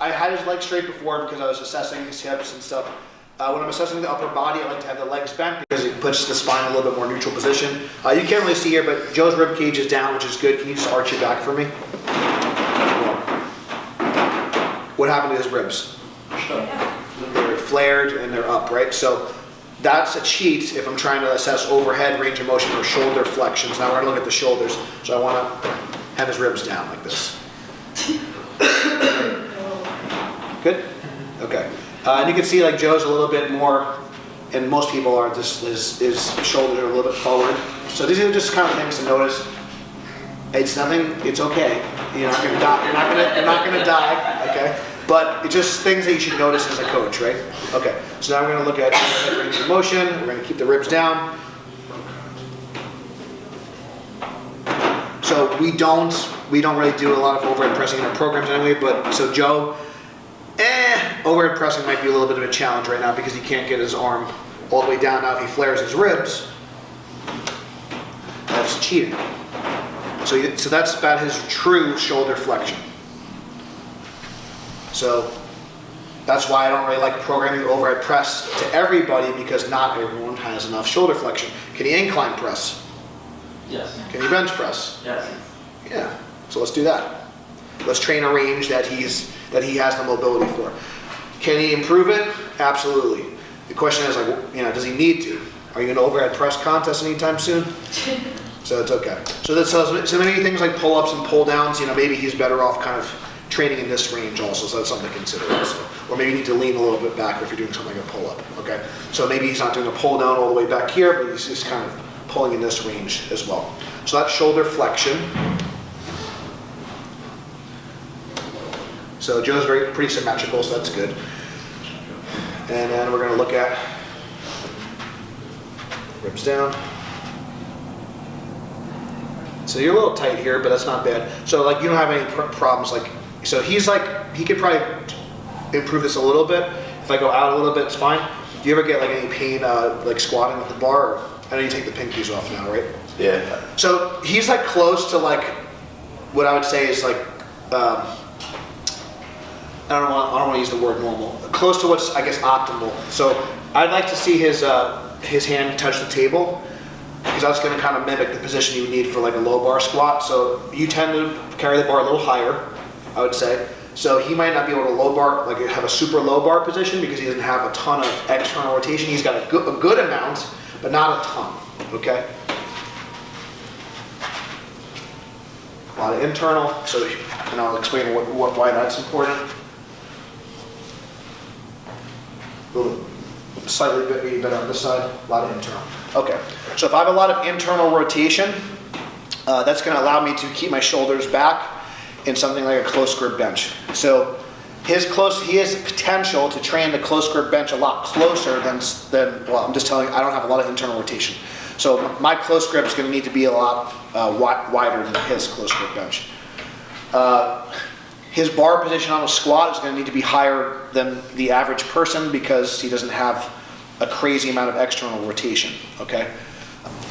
I had his legs straight before because I was assessing his hips and stuff. When I'm assessing the upper body, I like to have the legs bent because it puts the spine in a little bit more neutral position. You can't really see here, but Joe's rib cage is down, which is good. Can you just arch your back for me? What happened to his ribs? They're flared and they're up, right? So that's a cheat if I'm trying to assess overhead range of motion or shoulder flexions. Now we're gonna look at the shoulders. So I wanna have his ribs down like this. Good? Okay. And you can see like Joe's a little bit more, and most people are, his shoulders are a little bit forward. So these are just kind of things to notice. It's nothing, it's okay. You're not gonna die, you're not gonna die, okay? But it's just things that you should notice as a coach, right? Okay, so now we're gonna look at range of motion. We're gonna keep the ribs down. So we don't really do a lot of overhead pressing in our programs anyway, but so Joe, overhead pressing might be a little bit of a challenge right now because he can't get his arm all the way down. Now if he flares his ribs, that's cheating. So that's about his true shoulder flexion. So that's why I don't really like programming the overhead press to everybody, because not everyone has enough shoulder flexion. Can he incline press? Yes. Can he bench press? Yes. Yeah, so let's do that. Let's train a range that he has the mobility for. Can he improve it? Absolutely. The question is, like, does he need to? Are you going to overhead press contest anytime soon? So it's okay. So many things like pull-ups and pull-downs, maybe he's better off kind of training in this range also, so that's something to consider also. Or maybe you need to lean a little bit back if you're doing something like a pull-up, okay? So maybe he's not doing a pull-down all the way back here, but he's just kind of pulling in this range as well. So that's shoulder flexion. So Joe's pretty symmetrical, so that's good. And then we're gonna look at ribs down. So you're a little tight here, but that's not bad. So like you don't have any problems like, so he could probably improve this a little bit. If I go out a little bit, it's fine. Do you ever get like any pain like squatting with the bar? Or, I know you take the pinkies off now, right? Yeah. So he's like close to like, what I would say is like, I don't want to use the word normal. Close to what's, I guess, optimal. So I'd like to see his hand touch the table, because that's going to kind of mimic the position you would need for like a low bar squat. So you tend to carry the bar a little higher, I would say. So he might not be able to low bar, like have a super low bar position, because he doesn't have a ton of external rotation. He's got a good amount, but not a ton, okay? A lot of internal, and I'll explain why that's important. A little slightly bit better on this side, a lot of internal. Okay, so if I have a lot of internal rotation, that's going to allow me to keep my shoulders back in something like a close grip bench. So he has potential to train the close grip bench a lot closer than well, I'm just telling you, I don't have a lot of internal rotation. So my close grip is going to need to be a lot wider than his close grip bench. His bar position on a squat is going to need to be higher than the average person, because he doesn't have a crazy amount of external rotation, okay?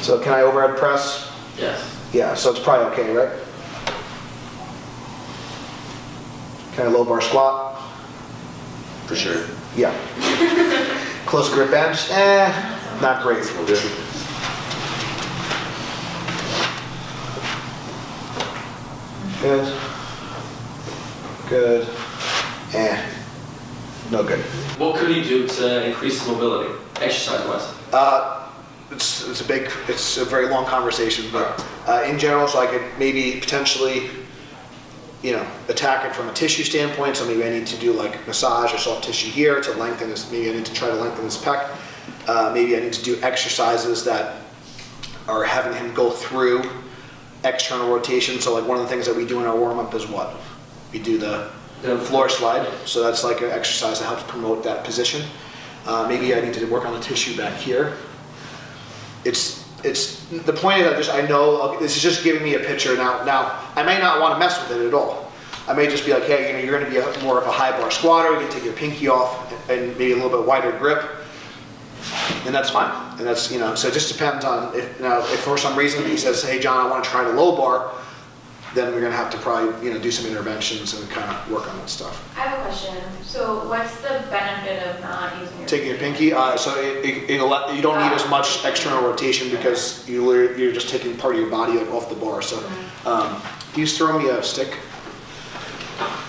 So can I overhead press? Yes. Yeah, so it's probably okay, right? Can I low bar squat? For sure. Yeah. Close grip bench? Not great. Good. Good. No good. What could he do to increase his mobility, exercise-wise? It's a very long conversation, but in general, so I could maybe potentially, attack it from a tissue standpoint. So maybe I need to do like massage or soft tissue here to lengthen this. Maybe I need to try to lengthen this pec. Maybe I need to do exercises that are having him go through external rotation. So like one of the things that we do in our warm-up is what? We do the floor slide. So that's like an exercise that helps promote that position. Maybe I need to work on the tissue back here. The point is I know this is just giving me a picture now. Now I may not want to mess with it at all. I may just be like, hey, you're going to be more of a high bar squatter. You can take your pinky off and maybe a little bit wider grip, and that's fine. And that's so it just depends on if for some reason he says, hey John, I want to try the low bar. then we're gonna have to probably, do some interventions and kind of work on that stuff. I have a question. So what's the benefit of not using your Taking your pinky, so you don't need as much external rotation because you're just taking part of your body like, off the bar. So can you just throw me a stick?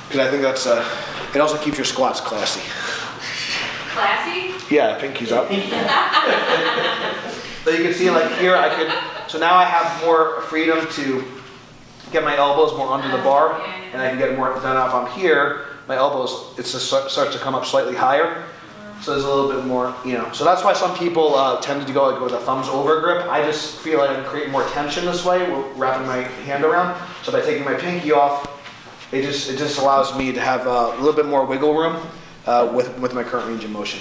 Because I think that's, it also keeps your squats classy. Classy? Yeah, pinky's up. So you can see like here so now I have more freedom to get my elbows more under the bar and I can get more, then if I'm here, my elbows, it just starts to come up slightly higher. So there's a little bit more, So that's why some people tend to go like with a thumbs over grip. I just feel like I can create more tension this way, wrapping my hand around. So by taking my pinky off, it just allows me to have a little bit more wiggle room with my current range of motion.